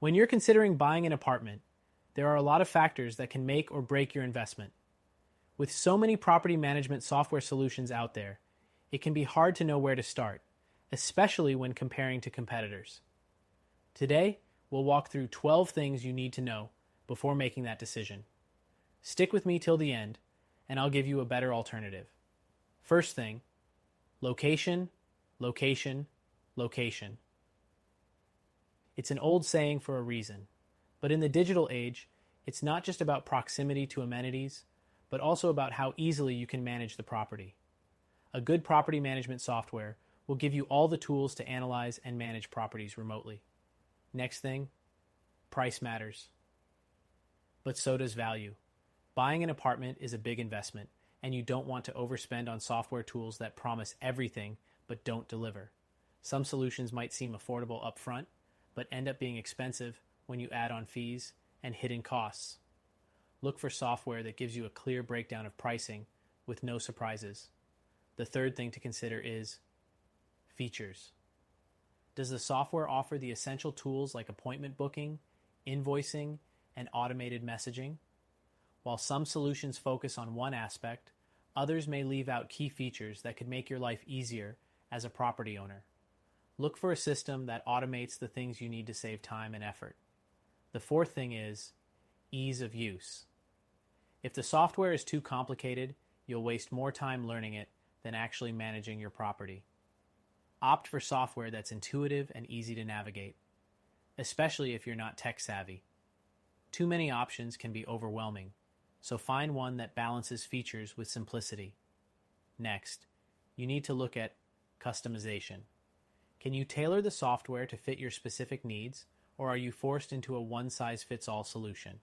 When you're considering buying an apartment, there are a lot of factors that can make or break your investment. With so many property management software solutions out there, it can be hard to know where to start, especially when comparing to competitors. Today, we'll walk through 12 things you need to know before making that decision. Stick with me till the end, and I'll give you a better alternative. First thing, location, location, location. It's an old saying for a reason, but in the digital age, it's not just about proximity to amenities, but also about how easily you can manage the property. A good property management software will give you all the tools to analyze and manage properties remotely. Next thing, price matters. But so does value. Buying an apartment is a big investment, and you don't want to overspend on software tools that promise everything but don't deliver. Some solutions might seem affordable upfront, but end up being expensive when you add on fees and hidden costs. Look for software that gives you a clear breakdown of pricing with no surprises. The third thing to consider is features. Does the software offer the essential tools like appointment booking, invoicing, and automated messaging? While some solutions focus on one aspect, others may leave out key features that could make your life easier as a property owner. Look for a system that automates the things you need to save time and effort. The fourth thing is ease of use. If the software is too complicated, you'll waste more time learning it than actually managing your property. Opt for software that's intuitive and easy to navigate, especially if you're not tech savvy. Too many options can be overwhelming, so find one that balances features with simplicity. Next, you need to look at customization. Can you tailor the software to fit your specific needs, or are you forced into a one-size-fits-all solution?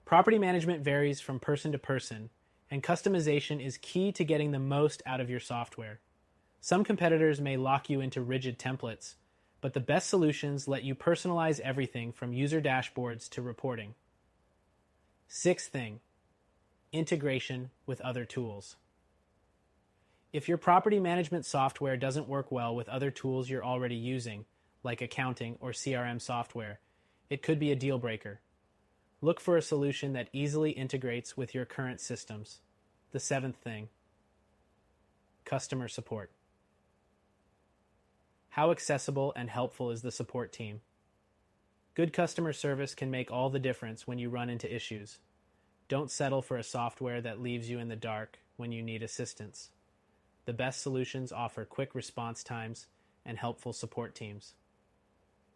Property management varies from person to person, and customization is key to getting the most out of your software. Some competitors may lock you into rigid templates, but the best solutions let you personalize everything from user dashboards to reporting. Sixth thing, integration with other tools. If your property management software doesn't work well with other tools you're already using, like accounting or CRM software, it could be a deal breaker. Look for a solution that easily integrates with your current systems. The seventh thing, customer support. How accessible and helpful is the support team? Good customer service can make all the difference when you run into issues. Don't settle for a software that leaves you in the dark when you need assistance. The best solutions offer quick response times and helpful support teams.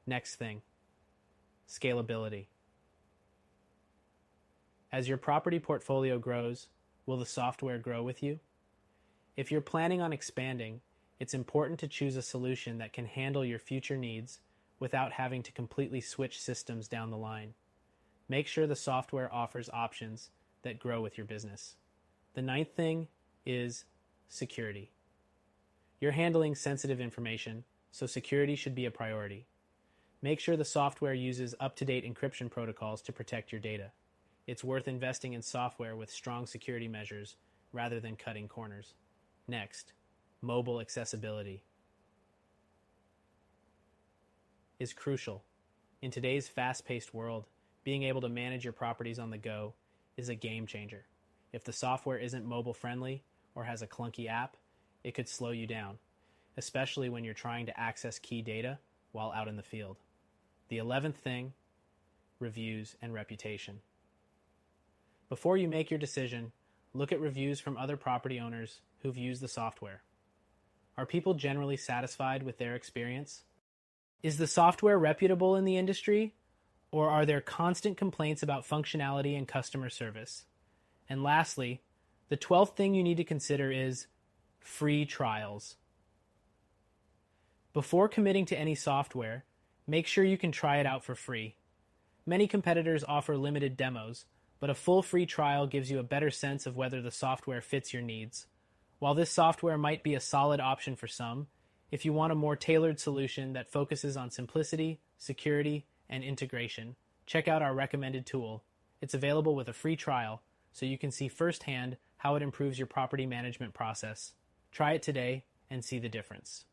Next thing, scalability. As your property portfolio grows, will the software grow with you? If you're planning on expanding, it's important to choose a solution that can handle your future needs without having to completely switch systems down the line. Make sure the software offers options that grow with your business. The ninth thing is security. You're handling sensitive information, so security should be a priority. Make sure the software uses up-to-date encryption protocols to protect your data. It's worth investing in software with strong security measures rather than cutting corners. Next, mobile accessibility is crucial. In today's fast-paced world, being able to manage your properties on the go is a game changer. If the software isn't mobile-friendly or has a clunky app, it could slow you down, especially when you're trying to access key data while out in the field. The 11th thing, reviews and reputation. Before you make your decision, look at reviews from other property owners who've used the software. Are people generally satisfied with their experience? Is the software reputable in the industry, or are there constant complaints about functionality and customer service? And lastly, the 12th thing you need to consider is free trials. Before committing to any software, make sure you can try it out for free. Many competitors offer limited demos, but a full free trial gives you a better sense of whether the software fits your needs. While this software might be a solid option for some, if you want a more tailored solution that focuses on simplicity, security, and integration, check out our recommended tool. It's available with a free trial, so you can see firsthand how it improves your property management process. Try it today and see the difference.